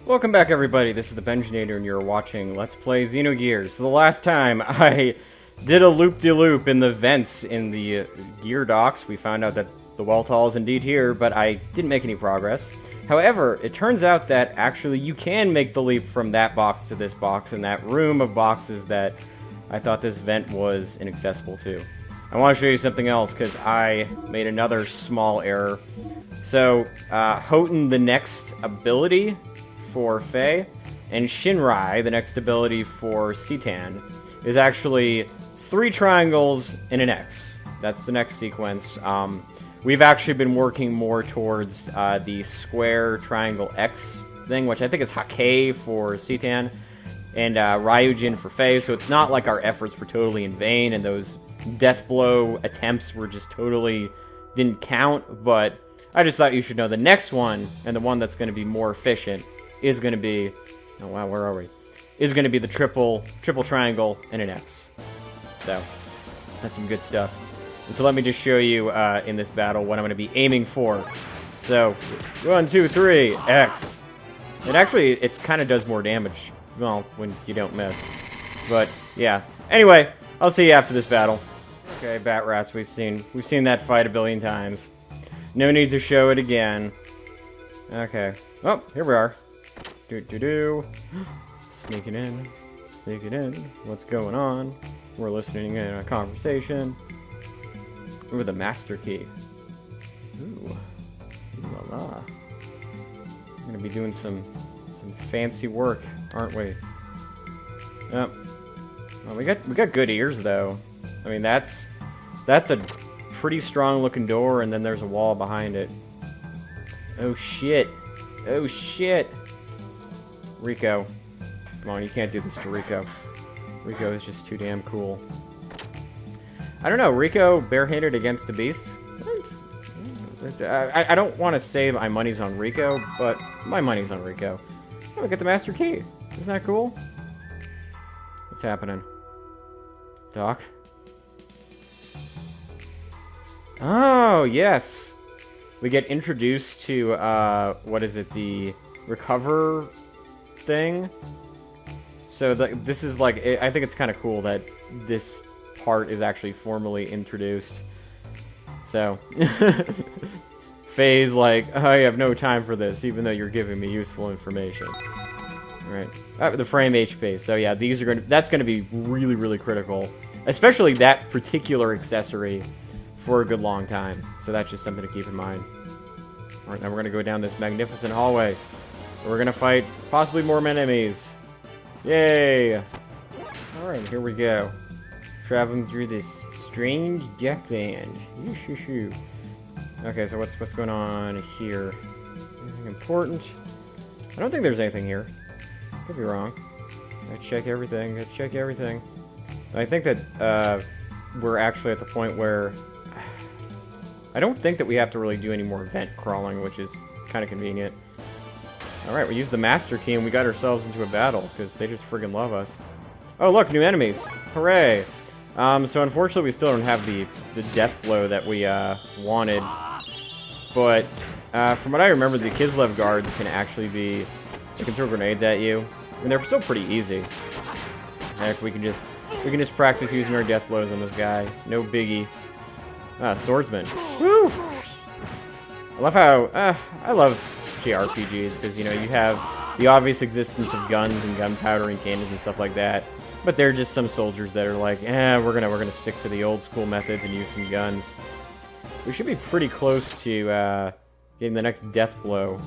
Welcome back, everybody. This is the Benjinator, and you're watching Let's Play Xenogears. So the last time I did a loop-de-loop in the vents in the gear docks, we found out that the Weltall is indeed here, but I didn't make any progress. However, it turns out that actually you can make the leap from that box to this box, and that room of boxes that I thought this vent was inaccessible to. I want to show you something else, because I made another small error. So, Houghton, the next ability for Faye, and Shinrai, the next ability for Citan, is actually 3 triangles and an X. That's the next sequence. We've actually been working more towards the square triangle X thing, which I think is Hake for Citan, and Ryujin for Faye, so it's not like our efforts were totally in vain, and those death blow attempts were just totally didn't count, but I just thought you should know the next one, and the one that's going to be more efficient, is going to be, oh wow, where are we? Is going to be the triple triangle and an X. So, that's some good stuff. And so let me just show you in this battle what I'm going to be aiming for. So, 1, 2, 3, X. It kind of does more damage, well, when you don't miss. But, yeah. Anyway, I'll see you after this battle. Okay, Bat Rats, we've seen that fight a billion times. No need to show it again. Okay. Oh, here we are. Sneaking in. What's going on? We're listening in a conversation. Ooh, the master key. Ooh. La la. We're gonna be doing some fancy work, aren't we? Yep. Well, we got good ears though. I mean, that's a pretty strong looking door, and then there's a wall behind it. Oh shit. Oh shit. Rico. Come on, you can't do this to Rico. Rico is just too damn cool. I don't know, Rico barehanded against a beast? I don't want to say my money's on Rico, but my money's on Rico. Oh, we got the master key. Isn't that cool? What's happening? Doc? Oh, yes! We get introduced to, what is it, the recover thing. So this is like, I think it's kind of cool that this part is actually formally introduced. So, Faye's like, I have no time for this, even though you're giving me useful information. Right. The frame HP. So yeah, that's gonna be really, really critical, especially that particular accessory for a good long time. So that's just something to keep in mind. All right, now we're gonna go down this magnificent hallway. We're gonna fight possibly more enemies. Yay! Alright, here we go. Traveling through this strange death band. Okay, so what's going on here? Anything important? I don't think there's anything here. Could be wrong. Gotta check everything. I think that we're actually at the point where I don't think that we have to really do any more vent crawling, which is kind of convenient. Alright, we used the master key and we got ourselves into a battle, because they just friggin' love us. Oh, look, new enemies. Hooray! So unfortunately we still don't have the death blow that we wanted. But from what I remember, the Kislev guards can actually be... They can throw grenades at you. And they're still pretty easy. Heck, we can just practice using our death blows on this guy. No biggie. Ah, swordsman. Woo! I love how... I love JRPGs, because, you know, you have the obvious existence of guns and gunpowder and cannons and stuff like that, but they're just some soldiers that are like, we're gonna stick to the old school methods and use some guns. We should be pretty close to getting the next death blow.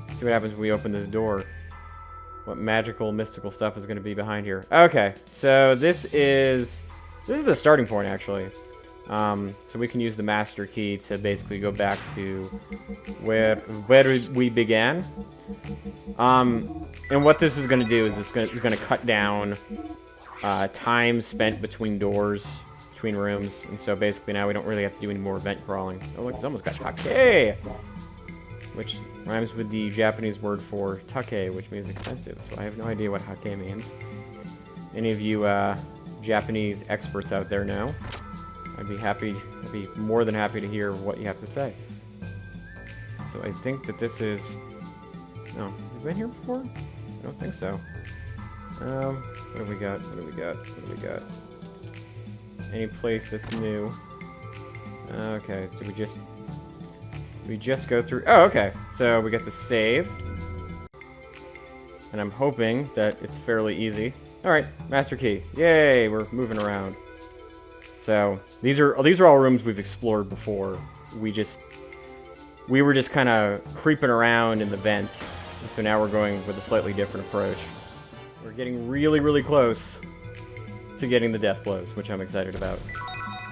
Let's see what happens when we open this door. What magical, mystical stuff is going to be behind here. Okay, so this is the starting point, actually. So we can use the master key to basically go back to where we began. And what this is going to do is it's going to cut down time spent between doors, between rooms, and so basically now we don't really have to do any more vent crawling. Oh look, it's almost got Hake, which rhymes with the Japanese word for take, which means expensive. So I have no idea what Hake means. Any of you Japanese experts out there know? I'd be more than happy to hear what you have to say. So I think that this is No. Have we been here before? I don't think so. What do we got? What do we got? What do we got? Any place that's new? Okay, so we just go through... Oh, okay. So we get to save. And I'm hoping that it's fairly easy. Alright, master key. Yay, we're moving around. So, these are all rooms we've explored before. We were just kind of creeping around in the vents. So now we're going with a slightly different approach. We're getting really, really close to getting the death blows, which I'm excited about.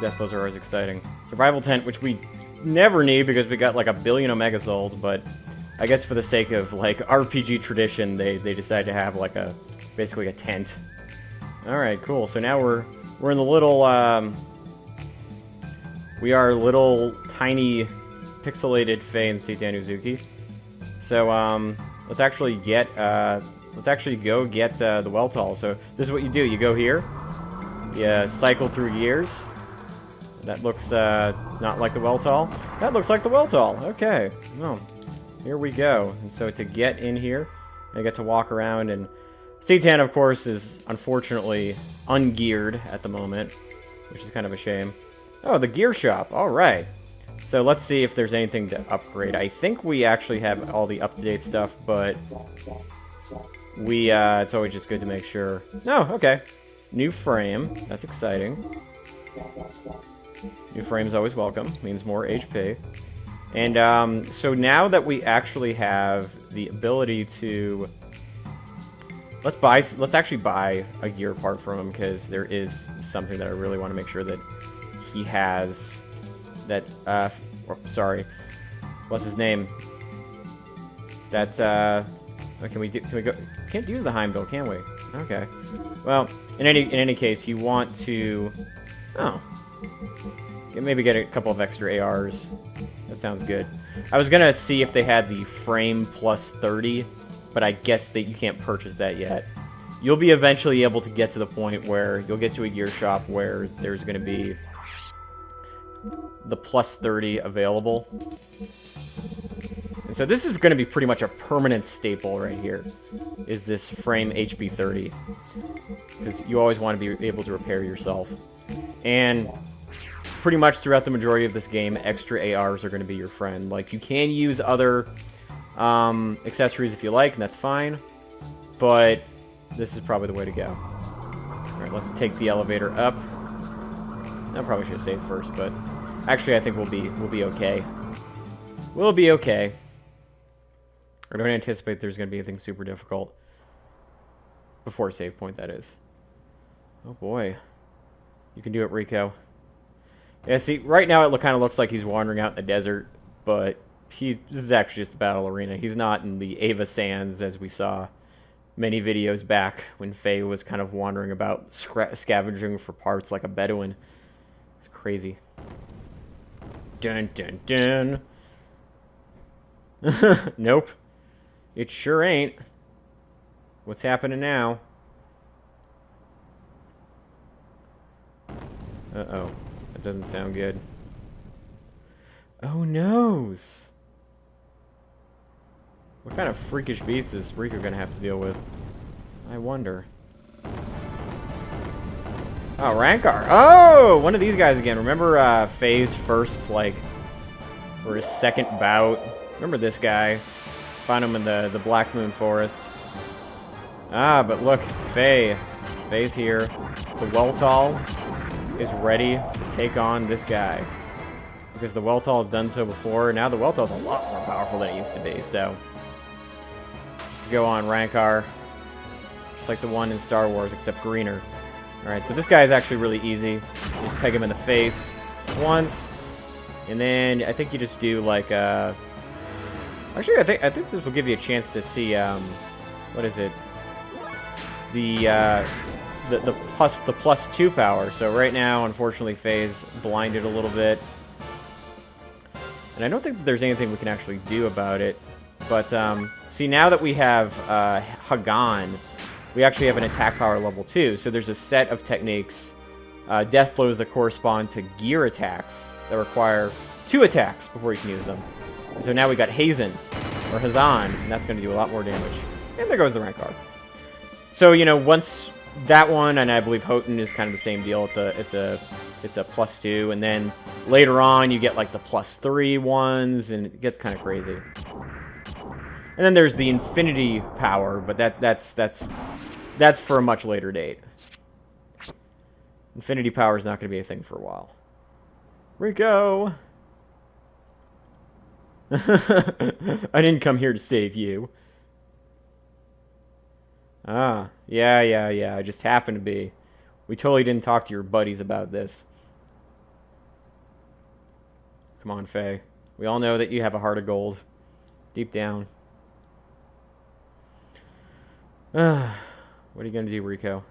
Death blows are always exciting. Survival tent, which we never need because we got like 1 billion Omega Souls, but I guess for the sake of like RPG tradition, they decided to have like basically a tent. Alright, cool. So now we're in the little, we are little tiny pixelated Faye and Seitan Uzuki. So, let's actually go get the Weltall. So this is what you do. You go here, you cycle through years. That looks not like the Weltall. That looks like the Weltall. Okay. Well, here we go. And so to get in here, I get to walk around, and Seitan, of course, is unfortunately ungeared at the moment, which is kind of a shame. Oh, the gear shop. All right. So let's see if there's anything to upgrade. I think we actually have all the up-to-date stuff, but it's always just good to make sure. No, okay. New frame. That's exciting. New frame's always welcome. Means more HP. And so now that we actually have the ability to... Let's actually buy a gear part from him, because there is something that I really want to make sure that he has. That, sorry. What's his name? That's, can we go... Can't use the Heimdall, can we? Okay. Well, in any case, you want to... Oh. Maybe get a couple of extra ARs. That sounds good. I was gonna see if they had the frame plus 30, but I guess that you can't purchase that yet. You'll be eventually able to get to the point where you'll get to a gear shop where there's gonna be the plus 30 available. And so this is gonna be pretty much a permanent staple right here, is this frame HP 30. Because you always want to be able to repair yourself. And pretty much throughout the majority of this game, extra ARs are going to be your friend. Like, you can use other accessories if you like, and that's fine. But this is probably the way to go. Alright, let's take the elevator up. I probably should have saved first, but actually I think we'll be okay. We'll be okay. I don't anticipate there's going to be anything super difficult. Before save point, that is. Oh boy. You can do it, Rico. Yeah, see, right now it kind of looks like he's wandering out in the desert, but this is actually just the battle arena. He's not in the Ava Sands, as we saw many videos back when Faye was kind of wandering about, scavenging for parts like a Bedouin. It's crazy. Dun, dun, dun. Nope. It sure ain't. What's happening now? Uh-oh. That doesn't sound good. Oh, noes! What kind of freakish beast is Rico gonna have to deal with? I wonder. Oh, Rankar. Oh! One of these guys again. Remember Faye's first, like, or his second bout? Remember this guy? Found him in the Black Moon Forest. Ah, but look, Faye. Faye's here. The Weltall is ready to take on this guy. Because the Weltall has done so before. Now the Weltall's a lot more powerful than it used to be, so... Let's go on, Rankar. Just like the one in Star Wars, except greener. Alright, so this guy is actually really easy. You just peg him in the face once. And then I think you just do like actually, I think this will give you a chance to see what is it? The plus 2 power. So right now, unfortunately, Faye's blinded a little bit, and I don't think that there's anything we can actually do about it. But see, now that we have Hagan, we actually have an attack power level 2. So there's a set of techniques, death blows, that correspond to gear attacks that require 2 attacks before you can use them. And so now we got Hazen. or Hazan, and that's going to do a lot more damage. And there goes the rank card. So, you know, once that one, and I believe Houghton is kind of the same deal. It's a +2, and then later on you get like the +3 ones, and it gets kind of crazy. And then there's the infinity power, but that's for a much later date. Infinity power is not going to be a thing for a while. Rico! I didn't come here to save you. Ah, yeah. I just happened to be. We totally didn't talk to your buddies about this. Come on, Faye. We all know that you have a heart of gold. Deep down. What are you going to do, Rico?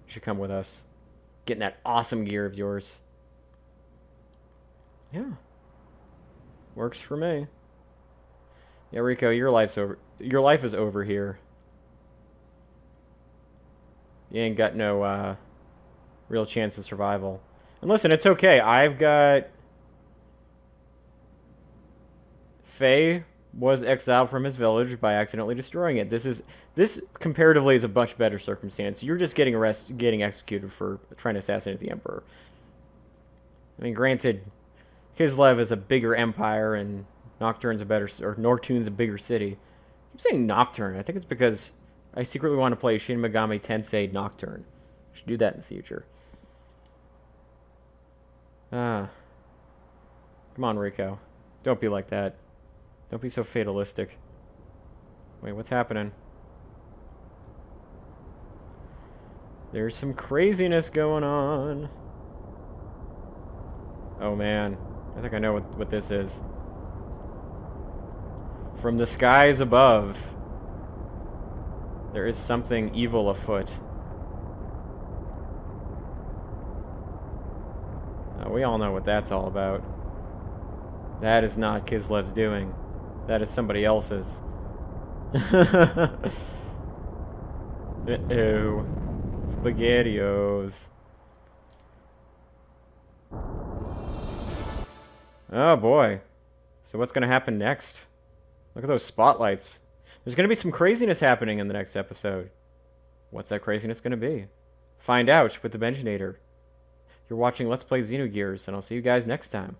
You should come with us. Get in that awesome gear of yours. Yeah. Works for me. Yeah, Rico, your life's over. Your life is over here. You ain't got no real chance of survival. And listen, it's okay. I've got... Faye was exiled from his village by accidentally destroying it. This comparatively is a much better circumstance. You're just getting executed for trying to assassinate the Emperor. I mean, granted, Kislev is a bigger empire, and Nortune's a bigger city. I'm saying Nocturne. I think it's because I secretly want to play Shin Megami Tensei Nocturne. I should do that in the future. Come on, Rico. Don't be like that. Don't be so fatalistic. Wait, what's happening? There's some craziness going on. Oh, man. I think I know what this is. From the skies above, there is something evil afoot. We all know what that's all about. That is not Kislev's doing. That is somebody else's. Uh-oh. SpaghettiOs. Oh, boy. So what's going to happen next? Look at those spotlights. There's going to be some craziness happening in the next episode. What's that craziness going to be? Find out with the Benjinator. You're watching Let's Play Xenogears, and I'll see you guys next time.